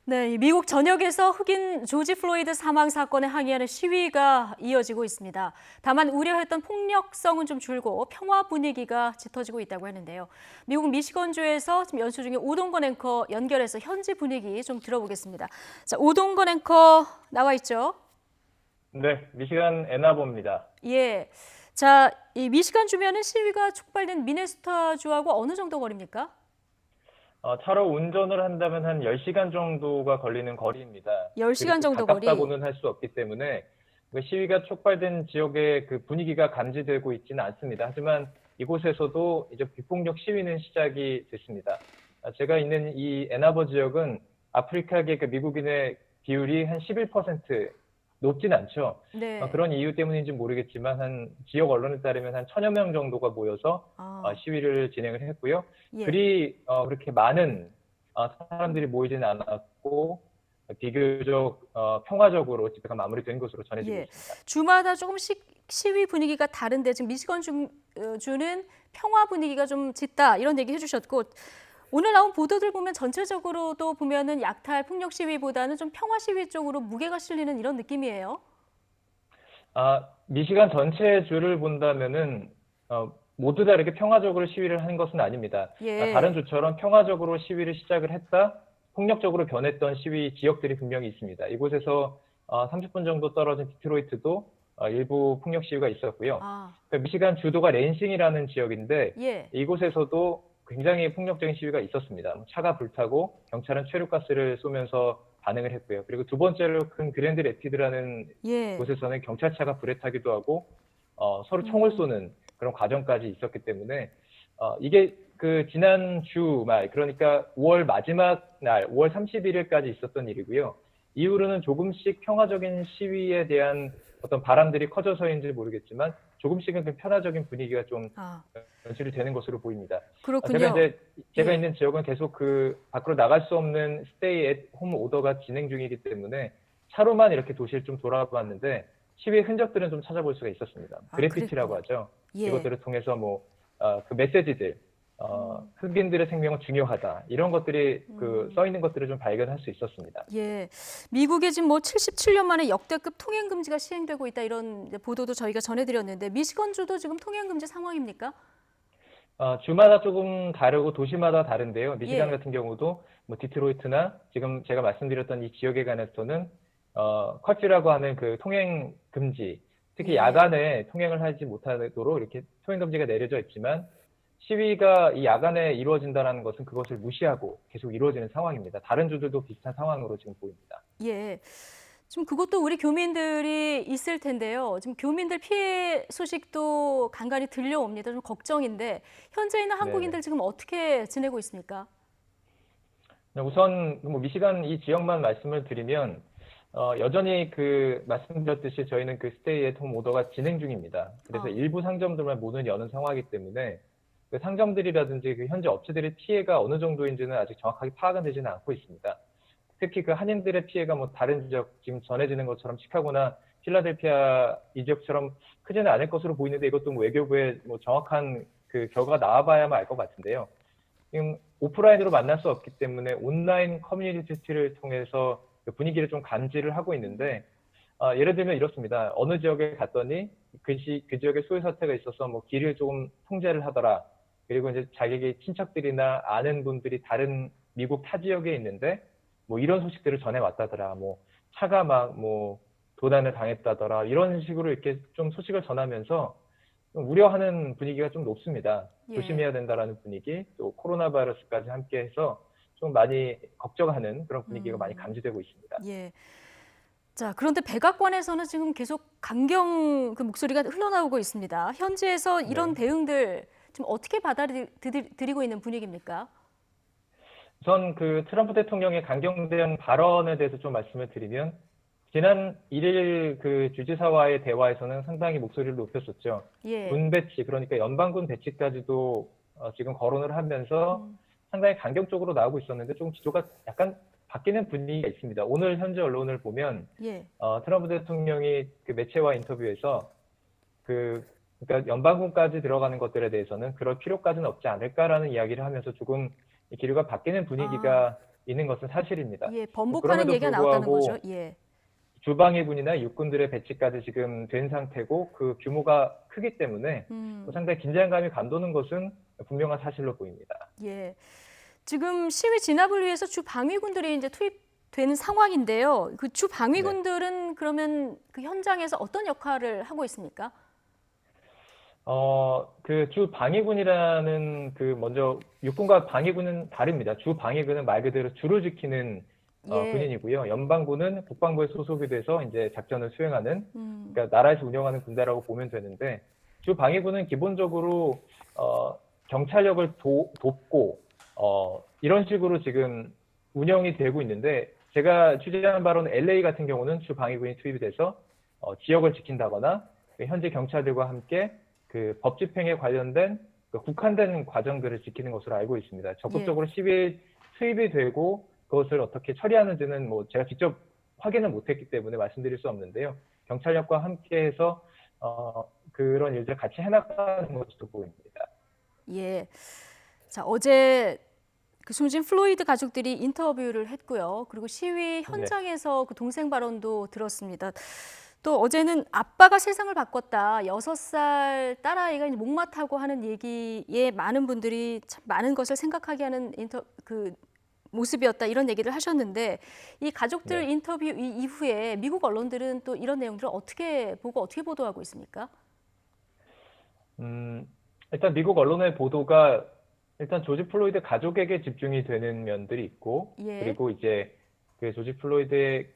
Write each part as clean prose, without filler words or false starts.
네, 이 미국 전역에서 흑인 조지 플로이드 사망 사건에 항의하는 시위가 이어지고 있습니다. 다만 우려했던 폭력성은 좀 줄고 평화 분위기가 짙어지고 있다고 하는데요. 미국 미시건주에서 지금 연수 중에 오동건 앵커 연결해서 현지 분위기 좀 들어보겠습니다. 자, 오동건 앵커 나와 있죠? 네, 미시간 애나보입니다. 예. 자, 이 미시간 주면은 시위가 촉발된 미네소타주하고 어느 정도 거리입니까? 차로 운전을 한다면 한 10시간 정도가 걸리는 거리입니다. 10시간 그리고 정도 거리. 가깝다고는 할 수 없기 때문에 그 시위가 촉발된 지역의 그 분위기가 감지되고 있지는 않습니다. 하지만 이곳에서도 이제 비폭력 시위는 시작이 됐습니다. 제가 있는 이 애나버 지역은 아프리카계 그 미국인의 비율이 한 11% 높진 않죠. 네. 그런 이유 때문인지 모르겠지만 한 지역 언론에 따르면 한 1000여 명 정도가 모여서 아, 시위를 진행을 했고요. 예. 그리 그렇게 많은 사람들이 모이지는 않았고 비교적 평화적으로 집회가 마무리된 것으로 전해지고 예, 있습니다. 주마다 조금씩 시위 분위기가 다른데 지금 미시건 주는 평화 분위기가 좀 짙다 이런 얘기 해주셨고 오늘 나온 보도들 보면 전체적으로도 보면은 약탈 폭력 시위보다는 좀 평화 시위 쪽으로 무게가 실리는 이런 느낌이에요. 미시간 전체 주를 본다면은 모두 다 이렇게 평화적으로 시위를 한 것은 아닙니다. 다른 예. 주처럼 평화적으로 시위를 시작을 했다, 폭력적으로 변했던 시위 지역들이 분명히 있습니다. 이곳에서 30분 정도 떨어진 디트로이트도 일부 폭력 시위가 있었고요. 아, 그 미시간 주도가 랜싱이라는 지역인데 예. 이곳에서도 굉장히 폭력적인 시위가 있었습니다. 차가 불타고 경찰은 최루가스를 쏘면서 반응을 했고요. 그리고 두 번째로 큰 그랜드 레피드라는 예. 곳에서는 경찰차가 불에 타기도 하고 서로 총을 음. 쏘는 그런 과정까지 있었기 때문에 이게 그 지난 주말 그러니까 5월 마지막 날 5월 31일까지 있었던 일이고요. 이후로는 조금씩 평화적인 시위에 대한 어떤 바람들이 커져서인지 모르겠지만 조금씩은 그 편화적인 분위기가 좀 아, 연출이 되는 것으로 보입니다. 제가 그렇군요. 이제 제가 예. 있는 지역은 계속 그 밖으로 나갈 수 없는 스테이 앳 홈 오더가 진행 중이기 때문에 차로만 이렇게 도시를 좀 돌아봤는데 시위의 흔적들은 좀 찾아볼 수가 있었습니다. 아, 그래피티라고 그랬군요. 하죠. 예. 이것들을 통해서 그 메시지들, 흑인들의 생명은 중요하다 이런 것들이 그 써 있는 것들을 좀 발견할 수 있었습니다. 예, 미국에 지금 뭐 77년 만에 역대급 통행 금지가 시행되고 있다 이런 보도도 저희가 전해드렸는데 미시건주도 지금 통행 금지 상황입니까? 주마다 조금 다르고 도시마다 다른데요. 미시간 예, 같은 경우도 뭐 디트로이트나 지금 제가 말씀드렸던 이 지역에 관해서는 컬피라고 하는 그 통행 금지, 특히 예. 야간에 통행을 하지 못하도록 이렇게 통행 금지가 내려져 있지만 시위가 이 야간에 이루어진다는 것은 그것을 무시하고 계속 이루어지는 상황입니다. 다른 주들도 비슷한 상황으로 지금 보입니다. 예. 지금 그것도 우리 교민들이 있을 텐데요. 지금 교민들 피해 소식도 간간히 들려옵니다. 좀 걱정인데 현재 있는 네네. 한국인들 지금 어떻게 지내고 있습니까? 우선 뭐 미시간 이 지역만 말씀을 드리면 여전히 그 말씀드렸듯이 저희는 그 스테이 앳 홈 오더가 진행 중입니다. 그래서 아, 일부 상점들만 문을 여는 상황이기 때문에 그 상점들이라든지 그 현재 업체들의 피해가 어느 정도인지는 아직 정확하게 파악은 되지는 않고 있습니다. 특히 그 한인들의 피해가 뭐 다른 지역 지금 전해지는 것처럼 시카고나 필라델피아 이 지역처럼 크지는 않을 것으로 보이는데 이것도 뭐 외교부의 뭐 정확한 그 결과가 나와봐야만 알 것 같은데요. 지금 오프라인으로 만날 수 없기 때문에 온라인 커뮤니티를 통해서 그 분위기를 좀 감지를 하고 있는데 예를 들면 이렇습니다. 어느 지역에 갔더니 그 지역에 소유 사태가 있어서 뭐 길을 조금 통제를 하더라. 그리고 이제 자기의 친척들이나 아는 분들이 다른 미국 타 지역에 있는데 뭐 이런 소식들을 전해 왔다더라. 뭐 차가 막 뭐 도난을 당했다더라. 이런 식으로 이렇게 좀 소식을 전하면서 좀 우려하는 분위기가 좀 높습니다. 예. 조심해야 된다라는 분위기, 또 코로나 바이러스까지 함께해서 좀 많이 걱정하는 그런 분위기가 많이 음, 감지되고 있습니다. 예. 자, 그런데 백악관에서는 지금 계속 강경 그 목소리가 흘러나오고 있습니다. 현지에서 이런 네. 대응들 지금 어떻게 받아들이고 있는 분위기입니까? 우선 그 트럼프 대통령의 강경 대응 발언에 대해서 좀 말씀을 드리면 지난 1일 그 주지사와의 대화에서는 상당히 목소리를 높였었죠. 예. 군 배치, 그러니까 연방군 배치까지도 지금 거론을 하면서 상당히 강경적으로 나오고 있었는데 좀 기조가 약간 바뀌는 분위기가 있습니다. 오늘 현재 언론을 보면 예. 트럼프 대통령이 그 매체와 인터뷰에서 그러니까 연방군까지 들어가는 것들에 대해서는 그럴 필요까지는 없지 않을까라는 이야기를 하면서 조금 이 기류가 바뀌는 아, 분위기가 있는 것은 사실입니다. 예, 번복하는 그럼에도 얘기가 나왔다는 불구하고 거죠. 예. 주방위군이나 육군들의 배치까지 지금 된 상태고 그 규모가 크기 때문에 상당히 긴장감이 감도는 것은 분명한 사실로 보입니다. 예. 지금 시위 진압을 위해서 주 방위군들이 이제 투입되는 상황인데요. 그 주 방위군들은 그러면 그 현장에서 어떤 역할을 하고 있습니까? 그 주 방위군이라는 먼저 육군과 방위군은 다릅니다. 주 방위군은 말 그대로 주를 지키는 예. 군인이고요. 연방군은 국방부에 소속이 돼서 이제 작전을 수행하는, 그러니까 나라에서 운영하는 군대라고 보면 되는데, 주 방위군은 기본적으로 경찰력을 돕고 이런 식으로 지금 운영이 되고 있는데, 제가 취재한 바로는 LA 같은 경우는 주 방위군이 투입이 돼서 지역을 지킨다거나 현지 경찰들과 함께 그 법 집행에 관련된 국한된 과정들을 지키는 것으로 알고 있습니다. 적극적으로 시위에 투입이 되고 그것을 어떻게 처리하는지는 뭐 제가 직접 확인을 못했기 때문에 말씀드릴 수 없는데요. 경찰력과 함께해서 그런 일들을 같이 해나가는 것으로 보입니다. 예. 자, 어제 그 숨진 플로이드 가족들이 인터뷰를 했고요. 그리고 시위 현장에서 그 동생 발언도 들었습니다. 또 어제는 아빠가 세상을 바꿨다. 6살 딸아이가 이제 목마타고 하는 얘기에 많은 분들이 참 많은 것을 생각하게 하는 모습이었다. 이런 얘기를 하셨는데 이 가족들 인터뷰 이후에 미국 언론들은 또 이런 내용들을 어떻게 보고 어떻게 보도하고 있습니까? 일단 미국 언론의 보도가 일단 조지 플로이드 가족에게 집중이 되는 면들이 있고, 그리고 이제 그 조지 플로이드의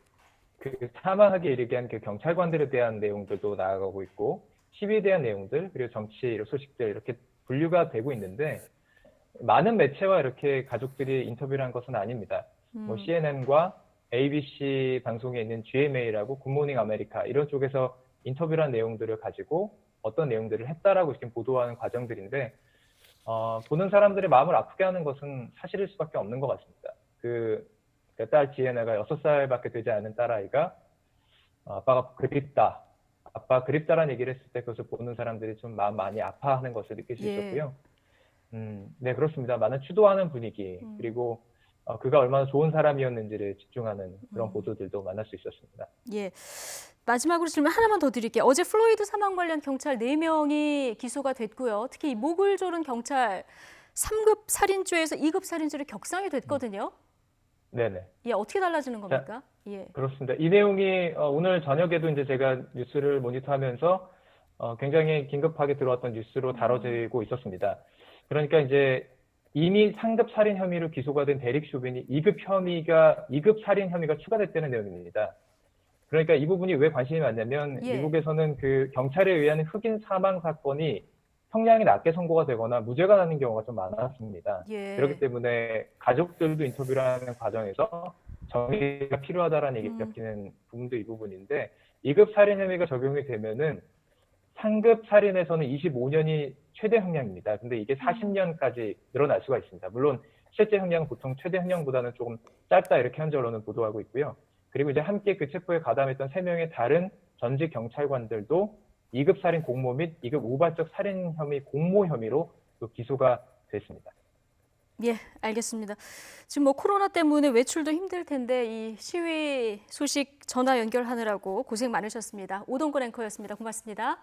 그 사망하게 이르게 한 그 경찰관들에 대한 내용들도 나아가고 있고, 시위에 대한 내용들, 그리고 정치 소식들 이렇게 분류가 되고 있는데, 많은 매체와 이렇게 가족들이 인터뷰를 한 것은 아닙니다. 뭐 CNN과 ABC 방송에 있는 GMA라고 굿모닝 아메리카 이런 쪽에서 인터뷰를 한 내용들을 가지고 어떤 내용들을 했다라고 지금 보도하는 과정들인데, 보는 사람들의 마음을 아프게 하는 것은 사실일 수밖에 없는 것 같습니다. 딸 지혜나가 6살밖에 되지 않은 딸아이가 아빠가 그립다, 아빠 그립다라는 얘기를 했을 때 그것을 보는 사람들이 좀 마음 많이 아파하는 것을 느낄 수 있었고요. 네, 그렇습니다. 많은 추도하는 분위기, 그리고 그가 얼마나 좋은 사람이었는지를 집중하는 그런 보도들도 만날 수 있었습니다. 예. 마지막으로 질문 하나만 더 드릴게요. 어제 플로이드 사망 관련 경찰 4명이 기소가 됐고요. 특히 이 목을 조른 경찰 3급 살인죄에서 2급 살인죄로 격상이 됐거든요. 네네. 예, 어떻게 달라지는 겁니까? 예. 그렇습니다. 이 내용이 오늘 저녁에도 이제 제가 뉴스를 모니터하면서 굉장히 긴급하게 들어왔던 뉴스로 다뤄지고 있었습니다. 그러니까 이제 이미 상급 살인 혐의로 기소가 된 데릭 쇼빈이 2급 살인 혐의가 추가됐다는 내용입니다. 그러니까 이 부분이 왜 관심이 많냐면 미국에서는 그 경찰에 의한 흑인 사망 사건이 형량이 낮게 선고가 되거나 무죄가 나는 경우가 좀 많았습니다. 그렇기 때문에 가족들도 인터뷰를 하는 과정에서 정의가 필요하다라는 얘기가 엮이는 부분도 이 부분인데 2급 살인 혐의가 적용이 되면은 상급 살인에서는 25년이 최대 형량입니다. 근데 이게 40년까지 늘어날 수가 있습니다. 물론 실제 형량은 보통 최대 형량보다는 조금 짧다 이렇게 현지 언론은 보도하고 있고요. 그리고 이제 함께 그 체포에 가담했던 3명의 다른 전직 경찰관들도 2급 살인 공모 및 2급 우발적 살인 혐의 공모 혐의로 또 기소가 됐습니다. 예, 알겠습니다. 지금 뭐 코로나 때문에 외출도 힘들 텐데 이 시위 소식 전화 연결하느라고 고생 많으셨습니다. 오동건 앵커였습니다. 고맙습니다.